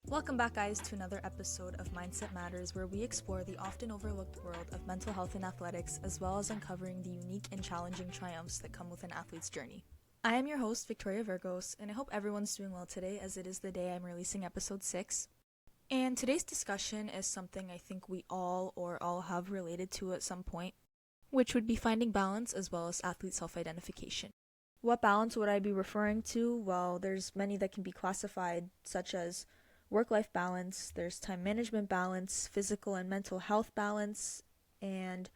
Welcome back, guys, to another episode of Mindset Matters, where we explore the often overlooked world of mental health in athletics, as well as uncovering the unique and challenging triumphs that come with an athlete's journey. I am your host, Victoria Virgos, and I hope everyone's doing well today, as it is the day I'm releasing episode 6. And today's discussion is something I think we all have related to at some point, which would be finding balance as well as athlete self-identification. What balance would I be referring to? Well, there's many that can be classified, such as work-life balance, there's time management balance, physical and mental health balance, and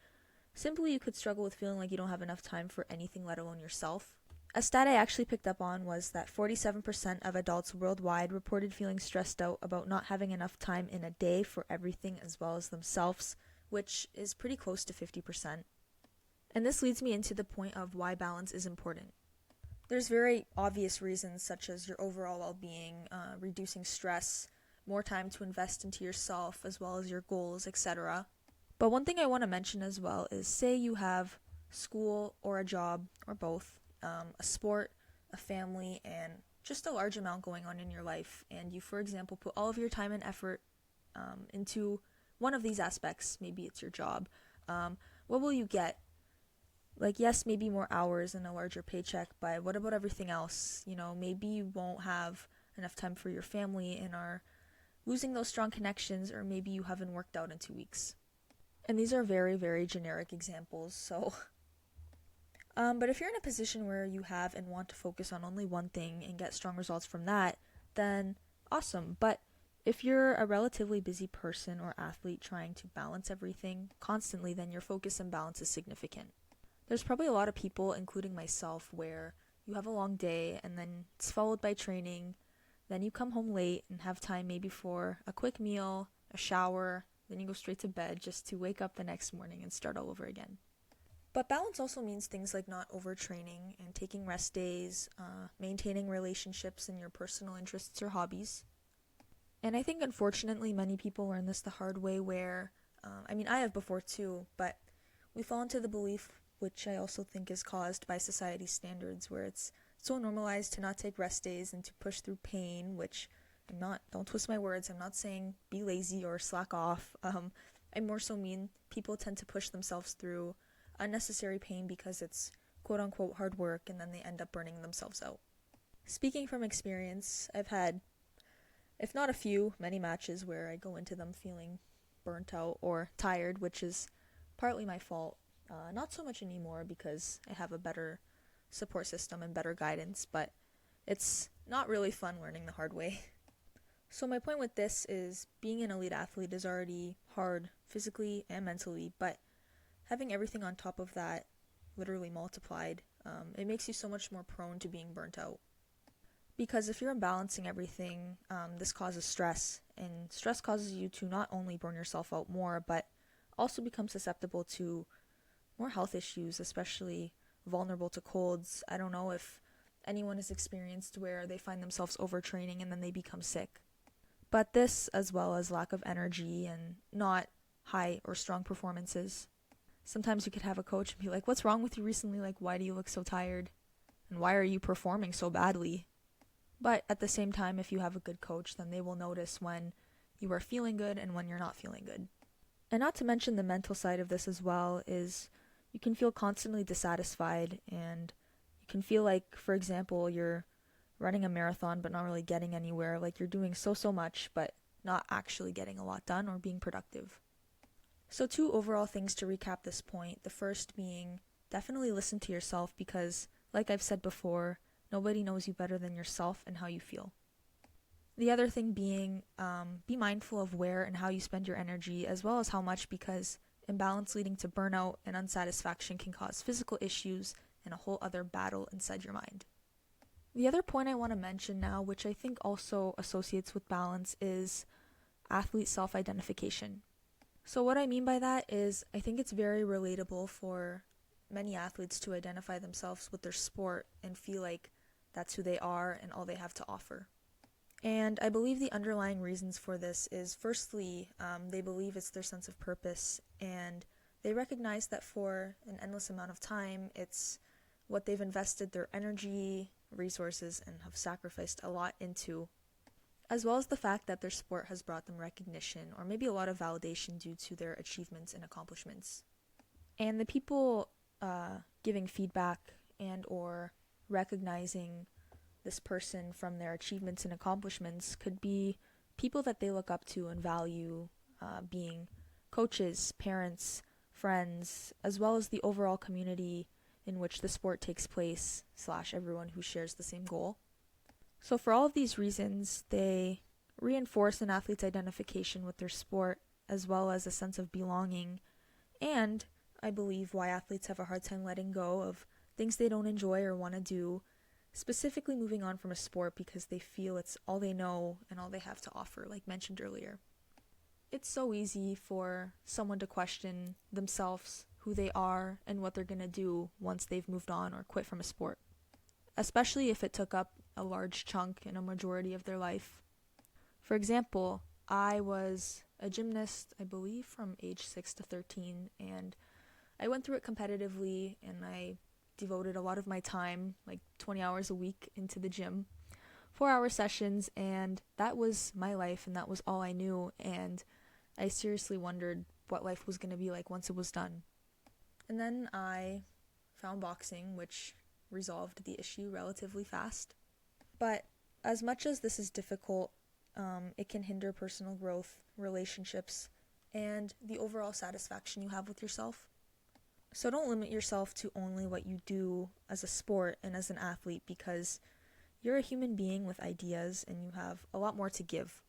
simply you could struggle with feeling like you don't have enough time for anything, let alone yourself. A stat I actually picked up on was that 47% of adults worldwide reported feeling stressed out about not having enough time in a day for everything as well as themselves, which is pretty close to 50%. And this leads me into the point of why balance is important. There's very obvious reasons, such as your overall well-being, reducing stress, more time to invest into yourself, as well as your goals, etc. But one thing I want to mention as well is, say you have school or a job, or both, a sport, a family, and just a large amount going on in your life, and you, for example, put all of your time and effort into one of these aspects. Maybe it's your job. What will you get? Like, yes, maybe more hours and a larger paycheck, but what about everything else? Maybe you won't have enough time for your family and are losing those strong connections, or maybe you haven't worked out in 2 weeks. And these are very, very generic examples, so... but if you're in a position where you have and want to focus on only one thing and get strong results from that, then awesome. But if you're a relatively busy person or athlete trying to balance everything constantly, then your focus and balance is significant. There's probably a lot of people, including myself, where you have a long day and then it's followed by training, then you come home late and have time maybe for a quick meal, a shower, then you go straight to bed just to wake up the next morning and start all over again. But balance also means things like not overtraining and taking rest days, maintaining relationships and your personal interests or hobbies. And I think unfortunately many people learn this the hard way where, I have before too, but we fall into the belief, which I also think is caused by society's standards, where it's so normalized to not take rest days and to push through pain, which don't twist my words, I'm not saying be lazy or slack off. I more so mean people tend to push themselves through unnecessary pain because it's quote-unquote hard work, and then they end up burning themselves out. Speaking from experience, I've had, if not a few, many matches where I go into them feeling burnt out or tired, which is partly my fault. Not so much anymore because I have a better support system and better guidance, but it's not really fun learning the hard way. So my point with this is being an elite athlete is already hard physically and mentally, but having everything on top of that literally multiplied, it makes you so much more prone to being burnt out. Because if you're imbalancing everything, this causes stress, and stress causes you to not only burn yourself out more, but also become susceptible to more health issues, especially vulnerable to colds. I don't know if anyone has experienced where they find themselves overtraining and then they become sick. But this, as well as lack of energy and not high or strong performances. Sometimes you could have a coach and be like, what's wrong with you recently? Like, why do you look so tired? And why are you performing so badly? But at the same time, if you have a good coach, then they will notice when you are feeling good and when you're not feeling good. And not to mention the mental side of this as well is you can feel constantly dissatisfied, and you can feel like, for example, you're running a marathon but not really getting anywhere, like you're doing so much but not actually getting a lot done or being productive. So 2 overall things to recap this point. The first being definitely listen to yourself because, like I've said before, nobody knows you better than yourself and how you feel. The other thing being be mindful of where and how you spend your energy, as well as how much, because imbalance leading to burnout and unsatisfaction can cause physical issues and a whole other battle inside your mind. The other point I want to mention now, which I think also associates with balance, is athlete self-identification. So what I mean by that is I think it's very relatable for many athletes to identify themselves with their sport and feel like that's who they are and all they have to offer. And I believe the underlying reasons for this is, firstly, they believe it's their sense of purpose, and they recognize that for an endless amount of time, it's what they've invested their energy, resources, and have sacrificed a lot into. as well as the fact that their sport has brought them recognition or maybe a lot of validation due to their achievements and accomplishments. And the people giving feedback and or recognizing this person from their achievements and accomplishments could be people that they look up to and value, being coaches, parents, friends, as well as the overall community in which the sport takes place / everyone who shares the same goal. So for all of these reasons, they reinforce an athlete's identification with their sport as well as a sense of belonging, and I believe why athletes have a hard time letting go of things they don't enjoy or want to do, specifically moving on from a sport because they feel it's all they know and all they have to offer, like mentioned earlier. It's so easy for someone to question themselves, who they are, and what they're going to do once they've moved on or quit from a sport, especially if it took up a large chunk and a majority of their life. For example, I was a gymnast, I believe, from age 6 to 13, and I went through it competitively, and I devoted a lot of my time, like 20 hours a week, into the gym, 4-hour sessions, and that was my life, and that was all I knew, and I seriously wondered what life was going to be like once it was done. And then I found boxing, which resolved the issue relatively fast. But as much as this is difficult, it can hinder personal growth, relationships, and the overall satisfaction you have with yourself. So don't limit yourself to only what you do as a sport and as an athlete, because you're a human being with ideas and you have a lot more to give.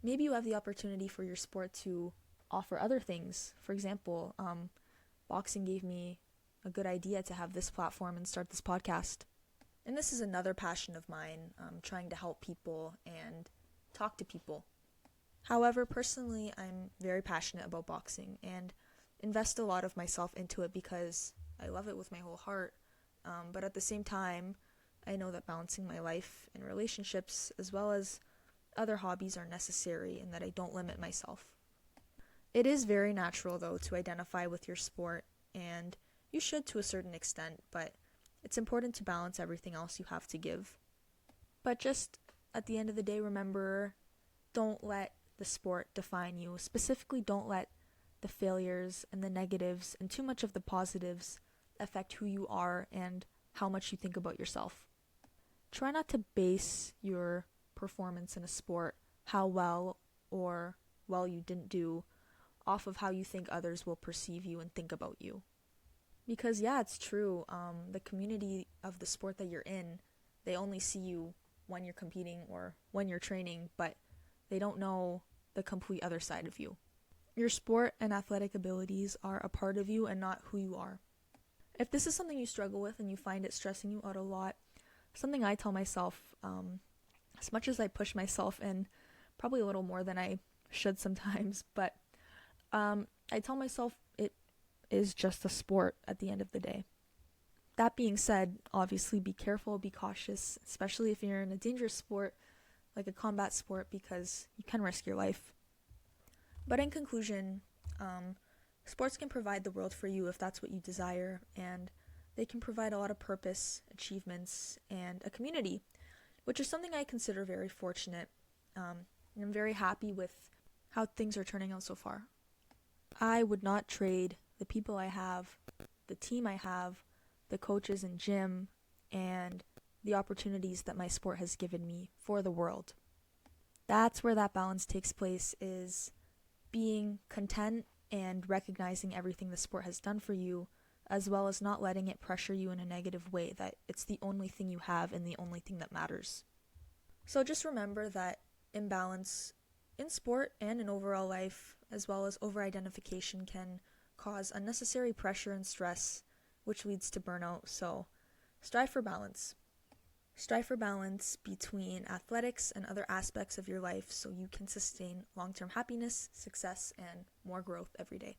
Maybe you have the opportunity for your sport to offer other things. For example, boxing gave me a good idea to have this platform and start this podcast. And this is another passion of mine, trying to help people and talk to people. However, personally, I'm very passionate about boxing and invest a lot of myself into it because I love it with my whole heart. But at the same time, I know that balancing my life and relationships as well as other hobbies are necessary and that I don't limit myself. It is very natural, though, to identify with your sport, and you should to a certain extent, but it's important to balance everything else you have to give. But just at the end of the day, remember, don't let the sport define you. Specifically, don't let the failures and the negatives and too much of the positives affect who you are and how much you think about yourself. Try not to base your performance in a sport, how well or well you didn't do, off of how you think others will perceive you and think about you. Because yeah, it's true, the community of the sport that you're in, they only see you when you're competing or when you're training, but they don't know the complete other side of you. Your sport and athletic abilities are a part of you and not who you are. If this is something you struggle with and you find it stressing you out a lot, something I tell myself, as much as I push myself, and probably a little more than I should sometimes, but I tell myself it is just a sport at the end of the day. That being said, obviously be careful, be cautious, especially if you're in a dangerous sport like a combat sport, because you can risk your life. But in conclusion, sports can provide the world for you if that's what you desire, and they can provide a lot of purpose, achievements, and a community, which is something I consider very fortunate. And I'm very happy with how things are turning out so far. I would not trade the people I have, the team I have, the coaches and gym, and the opportunities that my sport has given me for the world. That's where that balance takes place, is being content and recognizing everything the sport has done for you, as well as not letting it pressure you in a negative way, that it's the only thing you have and the only thing that matters. So just remember that imbalance in sport and in overall life, as well as over-identification, can cause unnecessary pressure and stress, which leads to burnout. So strive for balance. Strive for balance between athletics and other aspects of your life so you can sustain long-term happiness, success, and more growth every day.